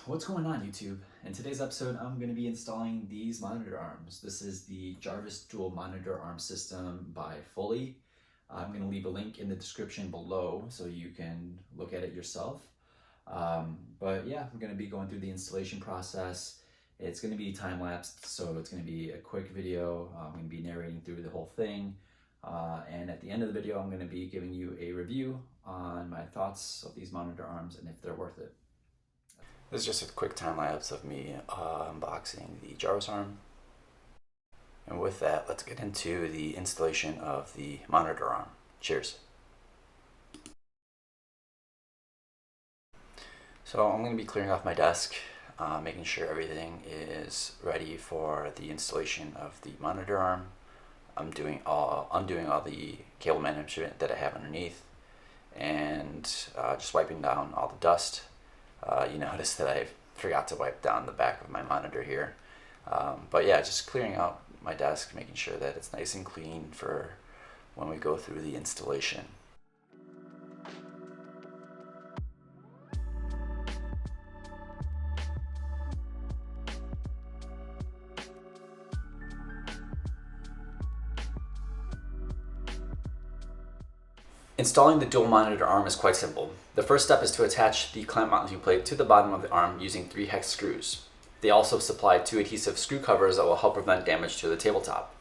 What's going on, YouTube? In today's episode, I'm going to be installing these monitor arms. This is the Jarvis dual monitor arm system by Fully. I'm going to leave a link in the description below so you can look at it yourself. But yeah, we're going to be going through the installation process. It's going to be time-lapsed, so it's going to be a quick video. I'm going to be narrating through the whole thing. And at the end of the video, I'm going to be giving you a review on my thoughts of these monitor arms and if they're worth it. This is just a quick time lapse of me unboxing the Jarvis arm. And with that, let's get into the installation of the monitor arm. Cheers. So I'm going to be clearing off my desk, making sure everything is ready for the installation of the monitor arm. I'm undoing all the cable management that I have underneath, and just wiping down all the dust. You notice that I forgot to wipe down the back of my monitor here. But yeah, just clearing out my desk, making sure that it's nice and clean for when we go through the installation. Installing the dual monitor arm is quite simple. The first step is to attach the clamp mounting plate to the bottom of the arm using 3 hex screws. They also supply 2 adhesive screw covers that will help prevent damage to the tabletop.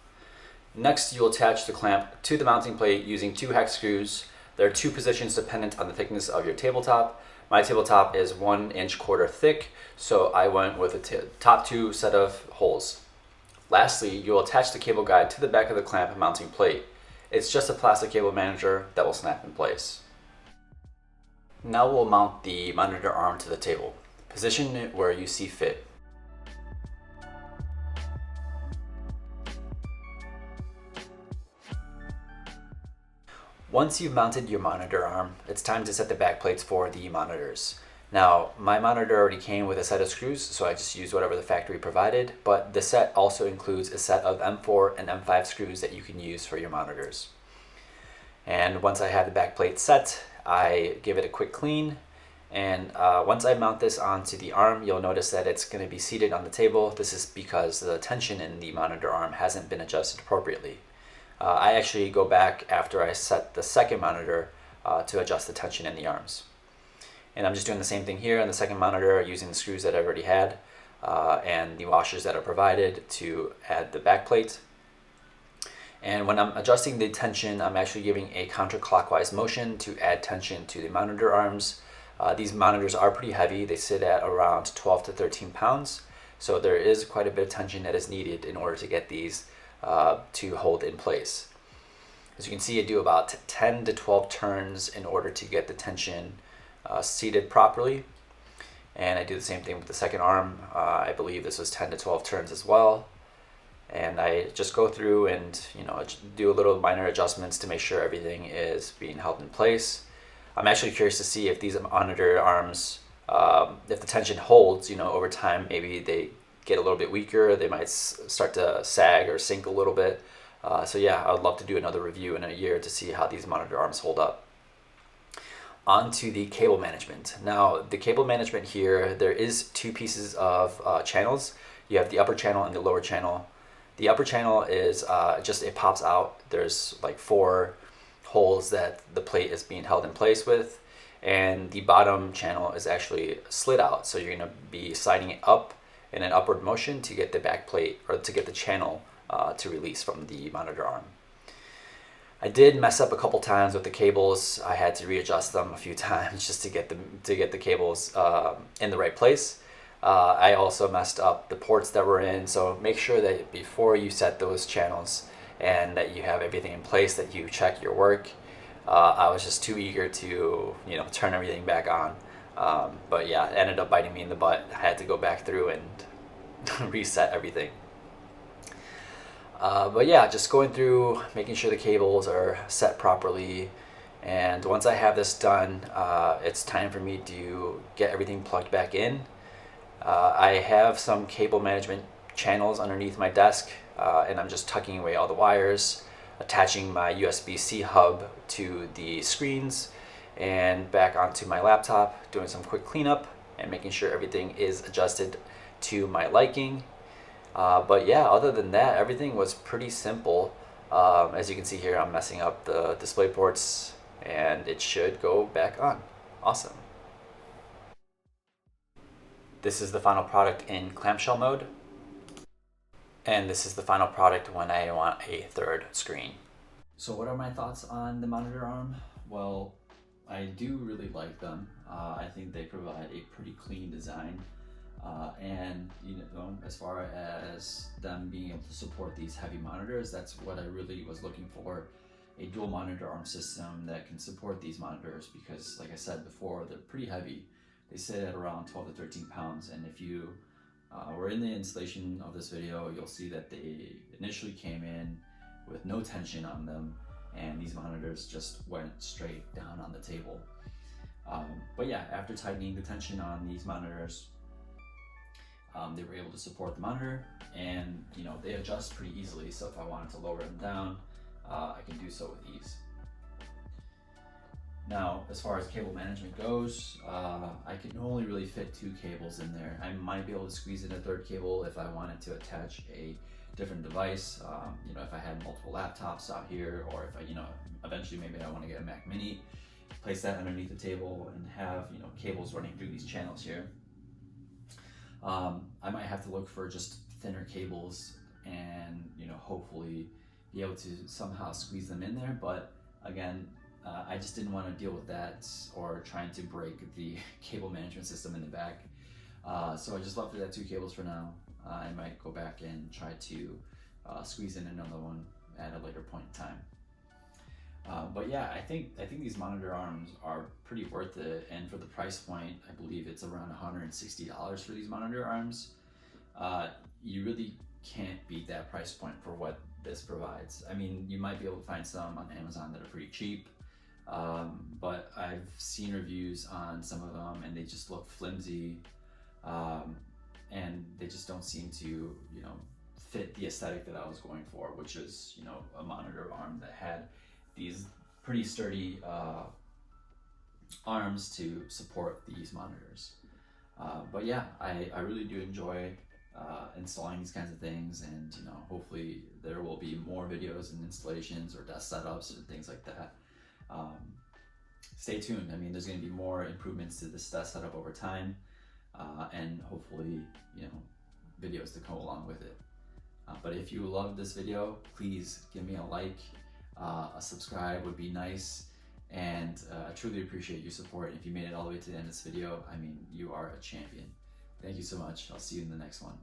Next, you will attach the clamp to the mounting plate using 2 hex screws. There are 2 positions dependent on the thickness of your tabletop. My tabletop is 1 1/4 thick, so I went with a top 2 set of holes. Lastly, you will attach the cable guide to the back of the clamp mounting plate. It's just a plastic cable manager that will snap in place. Now we'll mount the monitor arm to the table. Position it where you see fit. Once you've mounted your monitor arm, it's time to set the back plates for the monitors. Now, my monitor already came with a set of screws, so I just used whatever the factory provided, but the set also includes a set of M4 and M5 screws that you can use for your monitors. And once I have the back plate set, I give it a quick clean, and once I mount this onto the arm, you'll notice that it's going to be seated on the table. This is because the tension in the monitor arm hasn't been adjusted appropriately. I actually go back after I set the second monitor to adjust the tension in the arms. And I'm just doing the same thing here on the second monitor using the screws that I already had and the washers that are provided to add the back plate. And when I'm adjusting the tension, I'm actually giving a counterclockwise motion to add tension to the monitor arms. These monitors are pretty heavy. They sit at around 12 to 13 pounds. So there is quite a bit of tension that is needed in order to get these to hold in place. As you can see, I do about 10 to 12 turns in order to get the tension seated properly. And I do the same thing with the second arm. I believe this was 10 to 12 turns as well. And I just go through and do a little minor adjustments to make sure everything is being held in place. I'm actually curious to see if these monitor arms, if the tension holds, over time, maybe they get a little bit weaker. They might start to sag or sink a little bit. So yeah, I would love to do another review in a year to see how these monitor arms hold up. On to the cable management. Now, the cable management here, there is 2 pieces of channels. You have the upper channel and the lower channel. The upper channel is it pops out. There's like 4 holes that the plate is being held in place with, and the bottom channel is actually slid out. So you're going to be sliding it up in an upward motion to get the back plate, or to get the channel to release from the monitor arm. I did mess up a couple times with the cables. I had to readjust them a few times just to get the cables in the right place. I also messed up the ports that were in, so make sure that before you set those channels and that you have everything in place, that you check your work. I was just too eager to turn everything back on. But yeah, it ended up biting me in the butt. I had to go back through and reset everything. But yeah, just going through, making sure the cables are set properly. And once I have this done, it's time for me to get everything plugged back in. I have some cable management channels underneath my desk, and I'm just tucking away all the wires, attaching my USB-C hub to the screens and back onto my laptop, doing some quick cleanup. and making sure everything is adjusted to my liking. But yeah, other than that, everything was pretty simple. As you can see here, I'm messing up the display ports and it should go back on. Awesome. This is the final product in clamshell mode. And this is the final product when I want a third screen. So what are my thoughts on the monitor arm? Well, I do really like them. I think they provide a pretty clean design. And as far as them being able to support these heavy monitors, that's what I really was looking for. A dual monitor arm system that can support these monitors, because like I said before, they're pretty heavy. They sit at around 12 to 13 pounds, and if you were in the installation of this video, you'll see that they initially came in with no tension on them, and these monitors just went straight down on the table. But yeah, after tightening the tension on these monitors, they were able to support the monitor, and they adjust pretty easily. So if I wanted to lower them down, I can do so with ease. Now, as far as cable management goes, I can only really fit 2 cables in there. I might be able to squeeze in a third cable if I wanted to attach a different device. If I had multiple laptops out here, or if I, eventually maybe I want to get a Mac Mini, place that underneath the table and have, cables running through these channels here. I might have to look for just thinner cables and, hopefully be able to somehow squeeze them in there. But again, I just didn't want to deal with that or trying to break the cable management system in the back. So I just left it at 2 cables for now. I might go back and try to squeeze in another one at a later point in time. But yeah, I think these monitor arms are pretty worth it, and for the price point, I believe it's around $160 for these monitor arms. You really can't beat that price point for what this provides. I mean, you might be able to find some on Amazon that are pretty cheap, but I've seen reviews on some of them and they just look flimsy, and they just don't seem to, fit the aesthetic that I was going for, which is, a monitor arm that had these pretty sturdy arms to support these monitors. But yeah, I really do enjoy installing these kinds of things, and hopefully there will be more videos and installations or desk setups and things like that. Stay tuned. I mean, there's going to be more improvements to this desk setup over time, and hopefully videos to go along with it. But if you loved this video, please give me a like. A subscribe would be nice, and I truly appreciate your support. If you made it all the way to the end of this video, I mean, you are a champion. Thank you so much. I'll see you in the next one.